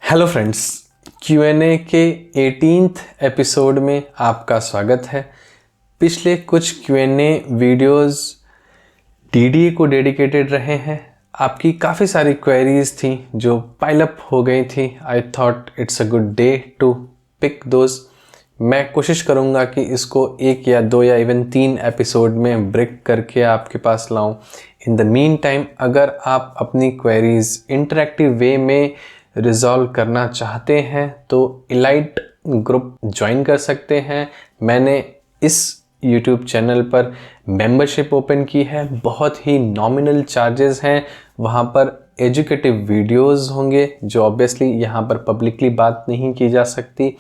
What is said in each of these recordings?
Hello friends, Q&A के 18th episode में आपका स्वागत है। पिछले कुछ Q&A वीडियोस DDA को डेडिकेटेड रहे हैं। आपकी काफ़ी सारी क्वेरीज थी जो पाइल अप हो गई थी। I thought it's a good day to pick those. मैं कोशिश करूँगा कि इसको एक या दो या इवन 3 एपिसोड में ब्रेक करके आपके पास लाऊं। इन द मीन टाइम अगर आप अपनी क्वेरीज इंटरेक्टिव वे में रिजॉल्व करना चाहते हैं तो इलाइट ग्रुप ज्वाइन कर सकते हैं। मैंने इस YouTube चैनल पर मेंबरशिप ओपन की है। बहुत ही नॉमिनल चार्जेस हैं। वहाँ पर एजुकेटिव वीडियोस होंगे जो ऑब्वियसली यहाँ पर पब्लिकली बात नहीं की जा सकती,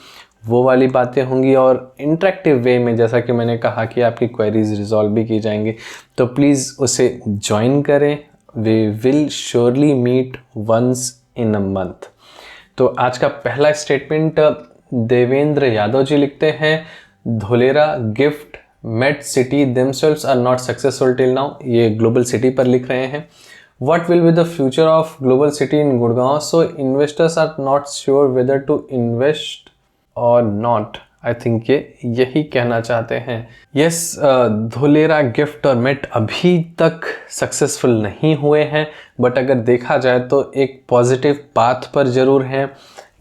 वो वाली बातें होंगी और इंटरेक्टिव वे में, जैसा कि मैंने कहा कि आपकी क्वेरीज रिजॉल्व भी की जाएंगी। तो प्लीज़ उसे ज्वाइन करें। We will surely meet once in a month. तो आज का पहला स्टेटमेंट देवेंद्र यादव जी लिखते हैं, Dholera GIFT MET city themselves are not successful till now. ये ग्लोबल सिटी पर लिख रहे हैं। What will be the future of global city in Gurgaon, so investors are not sure whether to invest or not. I think ये यही कहना चाहते हैं। यस, धोलेरा गिफ्ट और मेट अभी तक सक्सेसफुल नहीं हुए हैं, बट अगर देखा जाए तो एक पॉजिटिव पाथ पर ज़रूर हैं।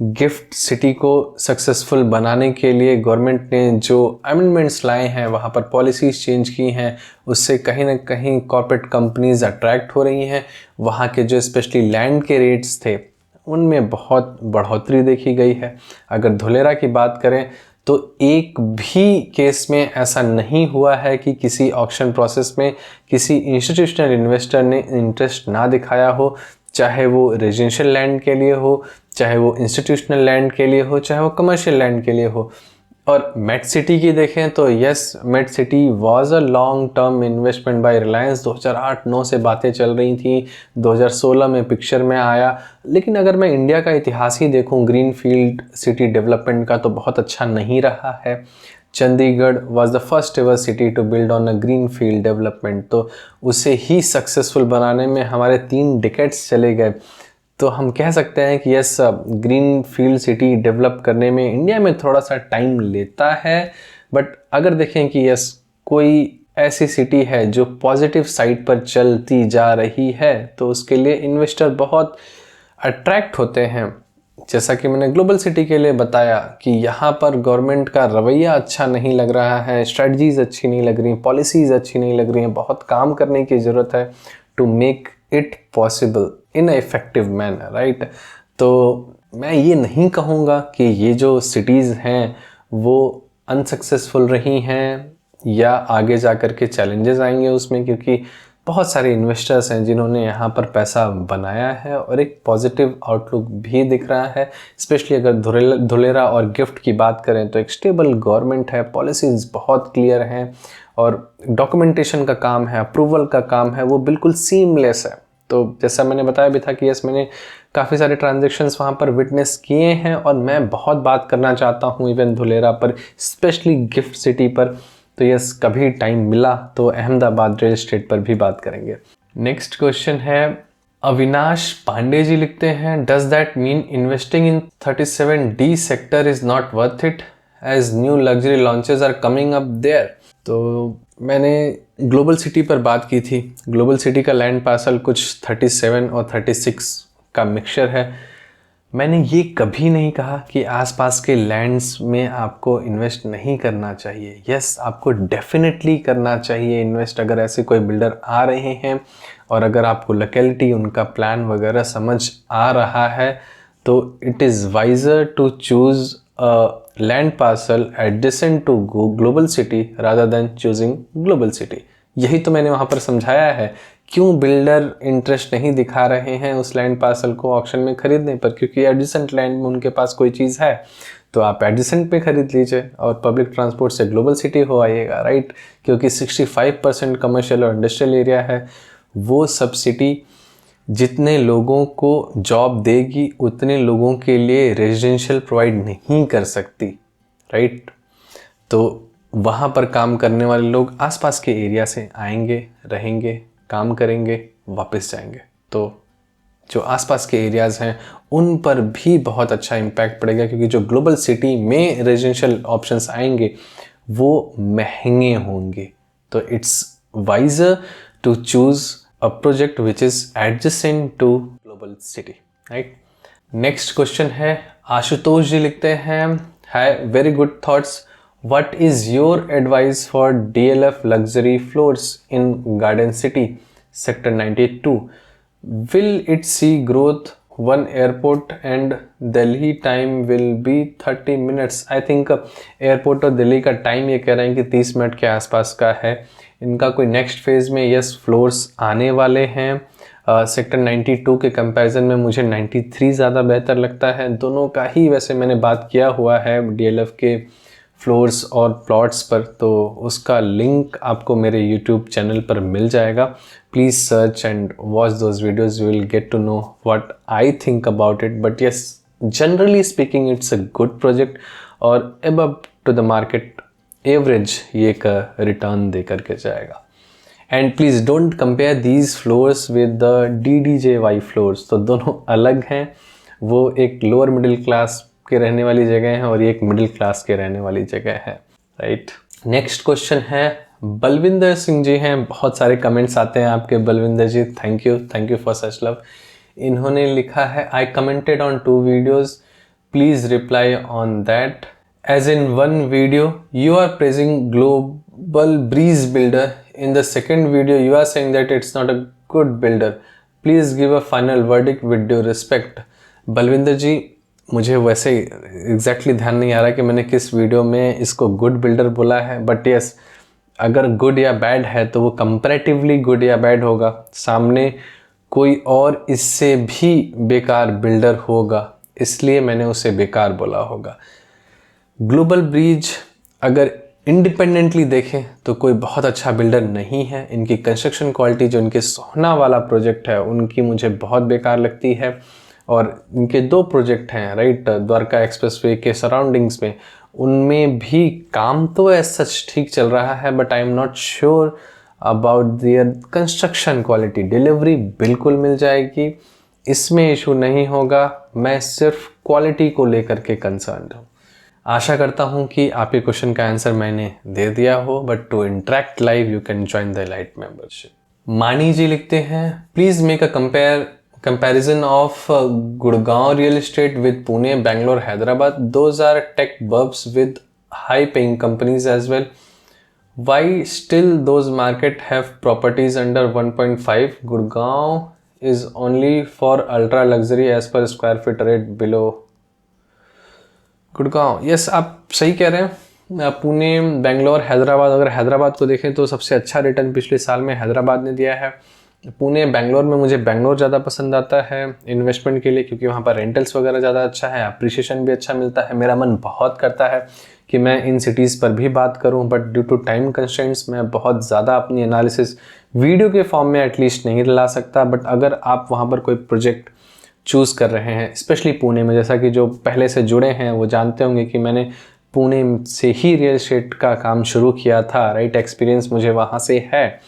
गिफ्ट सिटी को सक्सेसफुल बनाने के लिए गवर्नमेंट ने जो अमेंडमेंट्स लाए हैं, वहाँ पर पॉलिसीज़ चेंज की हैं, उससे कहीं ना कहीं कॉर्पोरेट कंपनीज अट्रैक्ट हो रही हैं। वहाँ के जो स्पेशली लैंड के रेट्स थे उनमें बहुत बढ़ोतरी देखी गई है। अगर धोलेरा की बात करें तो एक भी केस में ऐसा नहीं हुआ है कि किसी ऑक्शन प्रोसेस में किसी इंस्टीट्यूशनल इन्वेस्टर ने इंटरेस्ट ना दिखाया हो, चाहे वो रेजिडेंशियल लैंड के लिए हो, चाहे वो इंस्टीट्यूशनल लैंड के लिए हो, चाहे वो कमर्शियल लैंड के लिए हो। और मेट सिटी की देखें तो yes, MET city was a long term investment by Reliance. 2008-9 से बातें चल रही थी, 2016 में पिक्चर में आया। लेकिन अगर मैं इंडिया का इतिहास ही देखूं ग्रीन फील्ड सिटी डेवलपमेंट का, तो बहुत अच्छा नहीं रहा है। Chandigarh was the first ever city to build on a green field development. तो उसे ही सक्सेसफुल बनाने में हमारे 3 डिकेड्स चले गए। तो हम कह सकते हैं कि yes, green field city develop करने में इंडिया में थोड़ा सा टाइम लेता है। बट अगर देखें कि यस, कोई ऐसी सिटी है जो पॉजिटिव साइड पर चलती जा रही है, तो उसके लिए इन्वेस्टर बहुत अट्रैक्ट होते हैं। जैसा कि मैंने ग्लोबल सिटी के लिए बताया कि यहाँ पर गवर्नमेंट का रवैया अच्छा नहीं लग रहा है, स्ट्रेटजीज अच्छी नहीं लग रही, पॉलिसीज़ अच्छी नहीं लग रही हैं। बहुत काम करने की ज़रूरत है to make it possible in a effective manner, right. तो मैं ये नहीं कहूँगा कि ये जो सिटीज़ हैं वो अनसक्सेसफुल रही हैं या आगे जा कर के चैलेंजेस आएंगे उसमें, क्योंकि बहुत सारे इन्वेस्टर्स हैं जिन्होंने यहाँ पर पैसा बनाया है और एक पॉजिटिव आउटलुक भी दिख रहा है। स्पेशली अगर धुलेरा और गिफ्ट की बात करें तो एक स्टेबल गवर्नमेंट है, पॉलिसीज़ बहुत क्लियर हैं और डॉक्यूमेंटेशन का काम है, अप्रूवल का काम है, वो बिल्कुल सीमलेस है। तो जैसा मैंने बताया भी था कि यस, मैंने काफ़ी सारे ट्रांजैक्शंस वहाँ पर विटनेस किए हैं और मैं बहुत बात करना चाहता हूँ इवन धुलेरा पर, स्पेशली गिफ्ट सिटी पर। तो यस, कभी टाइम मिला तो अहमदाबाद रियल एस्टेट पर भी बात करेंगे। नेक्स्ट क्वेश्चन है, अविनाश पांडे जी लिखते हैं, does that mean investing in 37D sector is not worth it as new luxury launches are coming up there. तो मैंने ग्लोबल सिटी पर बात की थी। ग्लोबल सिटी का लैंड पार्सल कुछ 37 और 36 का मिक्सचर है। मैंने ये कभी नहीं कहा कि आसपास के लैंड्स में आपको इन्वेस्ट नहीं करना चाहिए। यस, आपको डेफिनेटली करना चाहिए इन्वेस्ट अगर ऐसे कोई बिल्डर आ रहे हैं और अगर आपको लोकेलिटी, उनका प्लान वगैरह समझ आ रहा है, तो it is wiser to choose land parcel adjacent to global city rather than choosing global city. यही तो मैंने वहाँ पर समझाया है क्यों बिल्डर इंटरेस्ट नहीं दिखा रहे हैं उस लैंड पार्सल को ऑक्शन में खरीदने पर, क्योंकि एडजेसेंट लैंड में उनके पास कोई चीज़ है तो आप एडजेसेंट पे खरीद लीजिए और पब्लिक ट्रांसपोर्ट से ग्लोबल सिटी हो आइएगा, राइट। क्योंकि 65% कमर्शियल और इंडस्ट्रियल एरिया है। वो सब सिटी जितने लोगों को जॉब देगी उतने लोगों के लिए रेजिडेंशियल प्रोवाइड नहीं कर सकती, राइट। तो वहाँ पर काम करने वाले लोग आसपास के एरिया से आएंगे, रहेंगे, काम करेंगे, वापस जाएंगे। तो जो आसपास के एरियाज़ हैं उन पर भी बहुत अच्छा इम्पैक्ट पड़ेगा, क्योंकि जो ग्लोबल सिटी में रेजिडेंशियल ऑप्शंस आएंगे वो महंगे होंगे। तो it's wiser to choose a project which is adjacent to global city, right. Next question है, आशुतोष जी लिखते हैं, hi very good thoughts, what is your advice for DLF luxury floors in garden city sector 92? Will it see growth? One airport and Delhi time will be 30 minutes. I think airport और दिल्ली का time ये कह रहे हैं कि 30 minute के आसपास का है। इनका कोई नेक्स्ट फेज़ में यस फ्लोर्स आने वाले हैं। सेक्टर 92 के कंपैरिजन में मुझे 93 ज़्यादा बेहतर लगता है। दोनों का ही वैसे मैंने बात किया हुआ है DLF के फ्लोर्स और प्लॉट्स पर, तो उसका लिंक आपको मेरे YouTube चैनल पर मिल जाएगा। Please search and watch those videos, you will get to know what I think about it. But yes, generally speaking it's a good project और above to the market average ये एक return दे करके जाएगा। And please don't compare these floors with the DDJY floors, तो दोनों अलग हैं। वो एक लोअर मिडिल क्लास के रहने वाली जगह है और ये एक मिडिल क्लास के रहने वाली जगह है, राइट। नेक्स्ट क्वेश्चन है, बलविंदर सिंह जी हैं, बहुत सारे कमेंट्स आते हैं आपके Balwinder ji, thank you for such love. इन्होंने लिखा है, I commented on 2 videos, please reply on that. As in one video you are praising Global Breeze builder, in the second video you are saying that it's not a good builder, please give a final verdict with due respect. Balwinder ji, मुझे वैसे exactly ध्यान नहीं आ रहा कि मैंने किस video में इसको गुड बिल्डर बोला है, बट यस, अगर गुड या बैड है तो वो कंपैरेटिवली गुड या बैड होगा। सामने कोई और इससे भी बेकार बिल्डर होगा, इसलिए मैंने उसे बेकार बोला होगा। ग्लोबल ब्रिज अगर इंडिपेंडेंटली देखें तो कोई बहुत अच्छा बिल्डर नहीं है। इनकी कंस्ट्रक्शन क्वालिटी, जो इनके सोहना वाला प्रोजेक्ट है, उनकी मुझे बहुत बेकार लगती है। और इनके 2 प्रोजेक्ट हैं, राइट, द्वारका एक्सप्रेसवे के सराउंडिंग्स में, उनमें भी काम तो एज सच ठीक चल रहा है, but I am not sure about their construction quality. Delivery बिल्कुल मिल जाएगी, इसमें इशू नहीं होगा, मैं सिर्फ क्वालिटी को लेकर के कंसर्न्ड हूँ। आशा करता हूँ कि आपके क्वेश्चन का आंसर मैंने दे दिया हो, but to interact live you can join the elite membership. Mani ji लिखते हैं, please make a comparison of Gurgaon real estate with Pune, Bangalore, Hyderabad. Those are tech burbs with high paying companies as well. Why still those market have properties under 1.5? Gurgaon is only for ultra luxury as per square feet rate below. Gurgaon, yes, आप सही कह रहे हैं। पुणे, बेंगलोर, हैदराबाद, अगर हैदराबाद को देखें तो सबसे अच्छा रिटर्न पिछले साल में हैदराबाद ने दिया है। पुणे, बेंगलोर में मुझे बेंगलोर ज़्यादा पसंद आता है इन्वेस्टमेंट के लिए, क्योंकि वहाँ पर रेंटल्स वगैरह ज़्यादा अच्छा है, अप्रिशिएशन भी अच्छा मिलता है। मेरा मन बहुत करता है कि मैं इन सिटीज़ पर भी बात करूँ, but due to time constraints मैं बहुत ज़्यादा अपनी एनालिसिस वीडियो के फॉर्म में एटलीस्ट नहीं ला सकता। बट अगर आप वहाँ पर कोई प्रोजेक्ट चूज़ कर रहे हैं, स्पेशली पुणे में, जैसा कि जो पहले से जुड़े हैं वो जानते होंगे कि मैंने पुणे से ही रियल एस्टेट का काम शुरू किया था, राइट, एक्सपीरियंस मुझे वहाँ से है।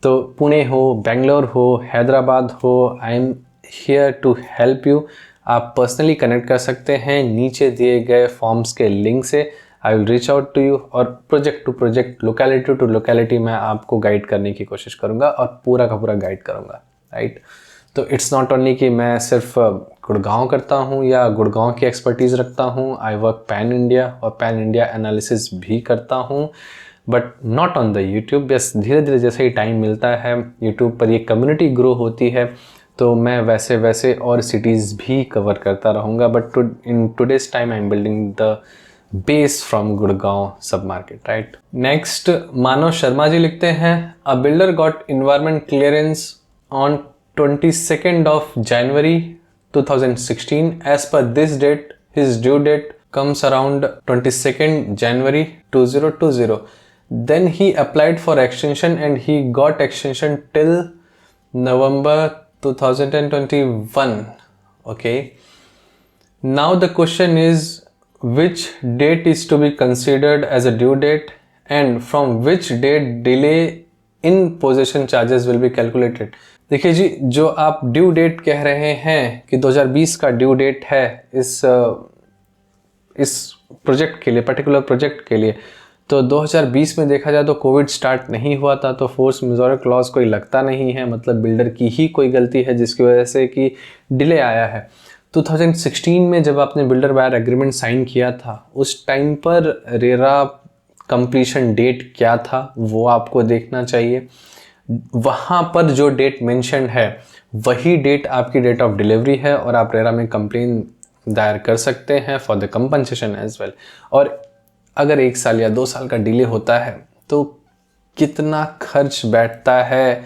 तो पुणे हो, बेंगलोर हो, हैदराबाद हो, I am here to help you. आप पर्सनली कनेक्ट कर सकते हैं नीचे दिए गए फॉर्म्स के लिंक से। I will reach out to you और project to project, locality to locality मैं आपको गाइड करने की कोशिश करूँगा और पूरा का पूरा गाइड करूँगा, राइट। तो इट्स नॉट ओनली कि मैं सिर्फ गुड़गांव करता हूँ या गुड़गांव की एक्सपर्टीज़ रखता हूँ, आई वर्क पैन इंडिया और पैन इंडिया एनालिसिस भी करता हूँ, but not on the YouTube. बस धीरे धीरे जैसे ही टाइम मिलता है, यूट्यूब पर ये कम्युनिटी ग्रो होती है, तो मैं वैसे वैसे और सिटीज़ भी कवर करता रहूँगा। But in today's time I am building the base from Gurgaon सब मार्केट, राइट। नेक्स्ट मानव शर्मा जी लिखते हैं, a builder got environment clearance on 22nd of January 2016. As per this date, his due date comes around 22nd January 2020. Then he applied for extension and he got extension till November 2021. Okay. Now the question is, which date is to be considered as a due date and from which date delay in possession charges will be calculated? देखिए जी, जो आप due date कह रहे हैं कि 2020 का due date है इस प्रोजेक्ट के लिए, पर्टिकुलर प्रोजेक्ट के लिए, तो 2020 में देखा जाए तो कोविड स्टार्ट नहीं हुआ था, तो फोर्स मेजॉर क्लॉज कोई लगता नहीं है, मतलब बिल्डर की ही कोई गलती है जिसकी वजह से कि डिले आया है। 2016 में जब आपने बिल्डर बायर एग्रीमेंट साइन किया था, उस टाइम पर रेरा कंप्लीशन डेट क्या था वो आपको देखना चाहिए। वहाँ पर जो डेट मेंशन है वही डेट आपकी डेट ऑफ डिलीवरी है और आप रेरा में कंप्लेन दायर कर सकते हैं for the compensation as well. और अगर 1 साल या 2 साल का डिले होता है तो कितना खर्च बैठता है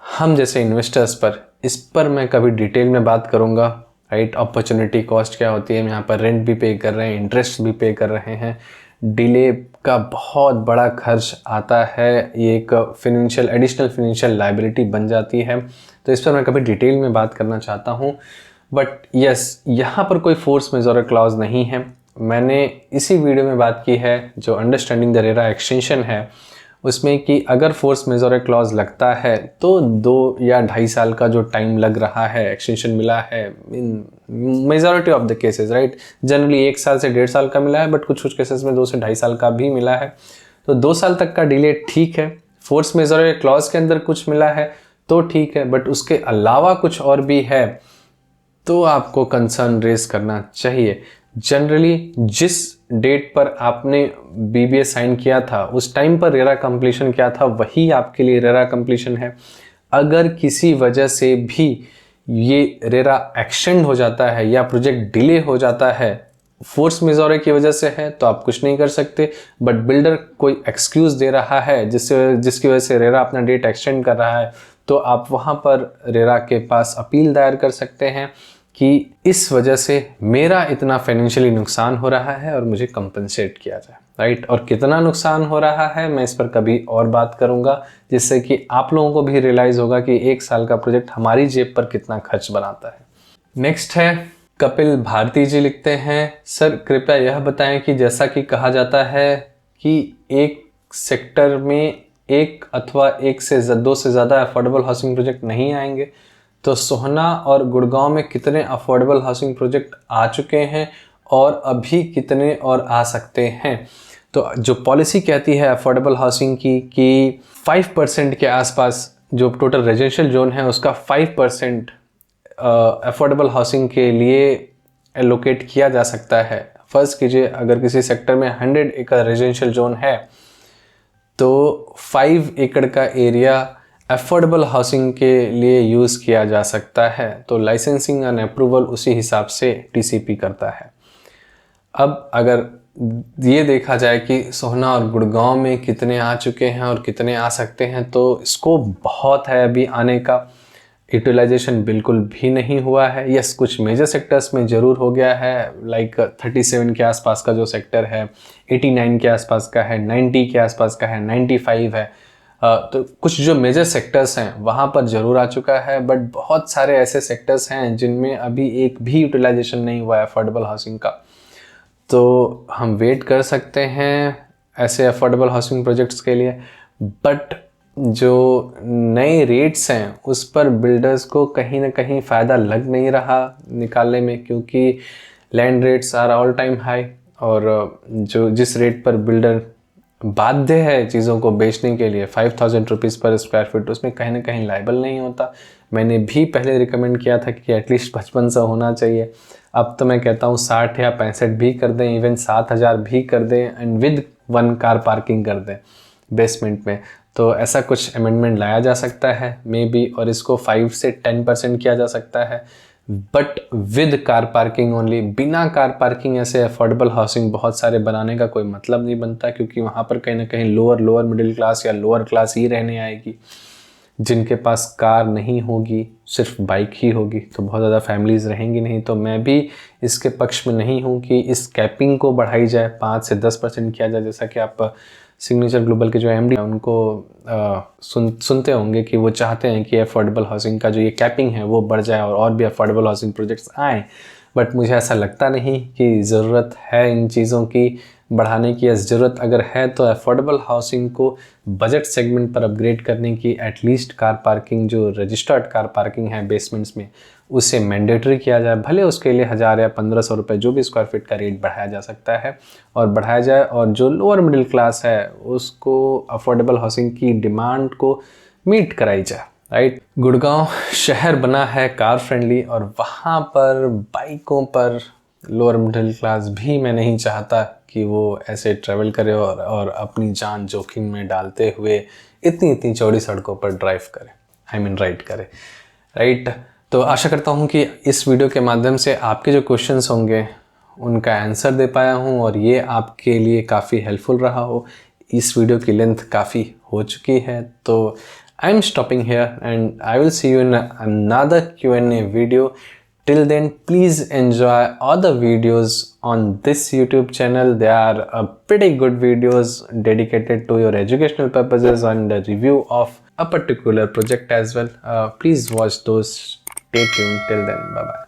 हम जैसे इन्वेस्टर्स पर, इस पर मैं कभी डिटेल में बात करूँगा। राइट, अपॉर्चुनिटी कॉस्ट क्या होती है, हम यहाँ पर रेंट भी पे कर रहे हैं, इंटरेस्ट भी पे कर रहे हैं, डिले का बहुत बड़ा खर्च आता है, ये एक एडिशनल फाइनेंशियल लायबिलिटी बन जाती है। तो इस पर मैं कभी डिटेल में बात करना चाहता हूँ। बट यस, यहाँ पर कोई फोर्स मेजॉर क्लॉज नहीं है। मैंने इसी वीडियो में बात की है जो अंडरस्टैंडिंग द रेरा एक्सटेंशन है उसमें कि अगर फोर्स मेजॉर क्लॉज लगता है तो 2 या 2.5 साल का जो टाइम लग रहा है, एक्सटेंशन मिला है इन majority of the cases, right. Generally 1 साल से 1.5 साल का मिला है, बट कुछ कुछ केसेस में 2 से 2.5 साल का भी मिला है। तो 2 साल तक का डिले ठीक है। फोर्स मेजॉर क्लॉज के अंदर कुछ मिला है तो ठीक है, बट उसके अलावा कुछ और भी है तो आपको कंसर्न रेज करना चाहिए। जनरली जिस डेट पर आपने बीबीए साइन किया था उस टाइम पर रेरा कंप्लीशन क्या था वही आपके लिए रेरा कंप्लीशन है। अगर किसी वजह से भी ये रेरा एक्सटेंड हो जाता है या प्रोजेक्ट डिले हो जाता है, फोर्स मेजॉरे की वजह से है, तो आप कुछ नहीं कर सकते। बट बिल्डर कोई एक्सक्यूज दे रहा है जिसकी वजह से रेरा अपना डेट एक्सटेंड कर रहा है, तो आप वहाँ पर रेरा के पास अपील दायर कर सकते हैं कि इस वजह से मेरा इतना फाइनेंशियली नुकसान हो रहा है और मुझे कंपनसेट किया जाए, राइट। और कितना नुकसान हो रहा है मैं इस पर कभी और बात करूंगा, जिससे कि आप लोगों को भी रियलाइज होगा कि 1 साल का प्रोजेक्ट हमारी जेब पर कितना खर्च बनाता है। नेक्स्ट है कपिल भारती जी, लिखते हैं, सर कृपया यह बताएं कि जैसा कि कहा जाता है कि एक सेक्टर में 1 अथवा 1 से 2 से ज़्यादा अफोर्डेबल हाउसिंग प्रोजेक्ट नहीं आएंगे, तो सोहना और गुड़गांव में कितने अफोर्डेबल हाउसिंग प्रोजेक्ट आ चुके हैं और अभी कितने और आ सकते हैं। तो जो पॉलिसी कहती है अफोर्डेबल हाउसिंग की कि 5% के आसपास जो टोटल रेजिडेंशियल जोन है उसका 5% अफोर्डेबल हाउसिंग के लिए एलोकेट किया जा सकता है। फर्ज कीजिए अगर किसी सेक्टर में 100 एकड़ रेजिडेंशियल जोन है तो 5 एकड़ का एरिया अफोर्डेबल हाउसिंग के लिए यूज़ किया जा सकता है। तो लाइसेंसिंग एंड अप्रूवल उसी हिसाब से टीसीपी करता है। अब अगर ये देखा जाए कि सोहना और गुड़गांव में कितने आ चुके हैं और कितने आ सकते हैं, तो स्कोप बहुत है अभी आने का। यूटिलाइजेशन बिल्कुल भी नहीं हुआ है। यस, कुछ मेजर सेक्टर्स में ज़रूर हो गया है, लाइक 37 के आसपास का जो सेक्टर है, 89 के आसपास का है, 90 के आसपास का है, 95 है। तो कुछ जो मेजर सेक्टर्स हैं वहाँ पर ज़रूर आ चुका है, बट बहुत सारे ऐसे सेक्टर्स हैं जिनमें अभी एक भी यूटिलाइजेशन नहीं हुआ है अफोर्डेबल हाउसिंग का। तो हम वेट कर सकते हैं ऐसे अफोर्डेबल हाउसिंग प्रोजेक्ट्स के लिए, बट जो नए रेट्स हैं उस पर बिल्डर्स को कहीं ना कहीं फ़ायदा लग नहीं रहा निकालने में, क्योंकि land rates are all time high और जो जिस रेट पर बिल्डर बाध्य है चीज़ों को बेचने के लिए 5000 रुपीज़ पर स्क्वायर फीट, उसमें कहीं ना कहीं लायबल नहीं होता। मैंने भी पहले रिकमेंड किया था कि एटलीस्ट 5500 होना चाहिए। अब तो मैं कहता हूँ 60 या 65 भी कर दें, इवन 7000 भी कर दें एंड विद 1 कार पार्किंग कर दें बेसमेंट में। तो ऐसा कुछ अमेंडमेंट लाया जा सकता है मे बी, और इसको 5 से 10% किया जा सकता है, but with car parking only. बिना कार पार्किंग ऐसे अफोर्डेबल हाउसिंग बहुत सारे बनाने का कोई मतलब नहीं बनता, क्योंकि वहाँ पर कहीं ना कहीं लोअर मिडिल क्लास या लोअर क्लास ही रहने आएगी। जिनके पास कार नहीं होगी, सिर्फ बाइक ही होगी, तो बहुत ज़्यादा फैमिलीज़ रहेंगी नहीं। तो मैं भी इसके पक्ष में नहीं हूँ कि इस कैपिंग को बढ़ाई जाए, 5 से 10% किया जाए, जैसा कि आप सिग्नेचर ग्लोबल के जो एमडी हैं उनको सुनते होंगे कि वो चाहते हैं कि अफोर्डेबल हाउसिंग का जो ये कैपिंग है वो बढ़ जाए और भी अफोर्डेबल हाउसिंग प्रोजेक्ट्स आएँ। बट मुझे ऐसा लगता नहीं कि ज़रूरत है इन चीज़ों की बढ़ाने की। या ज़रूरत अगर है तो अफोर्डेबल हाउसिंग को बजट सेगमेंट पर अपग्रेड करने की, एटलीस्ट कार पार्किंग जो रजिस्टर्ड कार पार्किंग है बेसमेंट्स में उसे मैंडेटरी किया जाए। भले उसके लिए 1000 या 1500 रुपये जो भी स्क्वायर फीट का रेट बढ़ाया जा सकता है और बढ़ाया जाए, और जो लोअर मिडिल क्लास है उसको अफोर्डेबल हाउसिंग की डिमांड को मीट कराई जाए, राइट। गुड़गांव शहर बना है कार फ्रेंडली, और वहाँ पर बाइकों पर लोअर मिडिल क्लास भी मैं नहीं चाहता कि वो ऐसे ट्रैवल करे और अपनी जान जोखिम में डालते हुए इतनी इतनी चौड़ी सड़कों पर ड्राइव करे, राइड करे, राइट। तो आशा करता हूँ कि इस वीडियो के माध्यम से आपके जो क्वेश्चंस होंगे उनका आंसर दे पाया हूँ और ये आपके लिए काफ़ी हेल्पफुल रहा हो। इस वीडियो की लेंथ काफ़ी हो चुकी है, तो I am stopping here and I will see you in another Q&A video. Till then, please enjoy all the videos on this YouTube channel. They are pretty good videos dedicated to your educational purposes and a review of a particular project as well. Please watch those. Stay tuned. Till then, bye bye.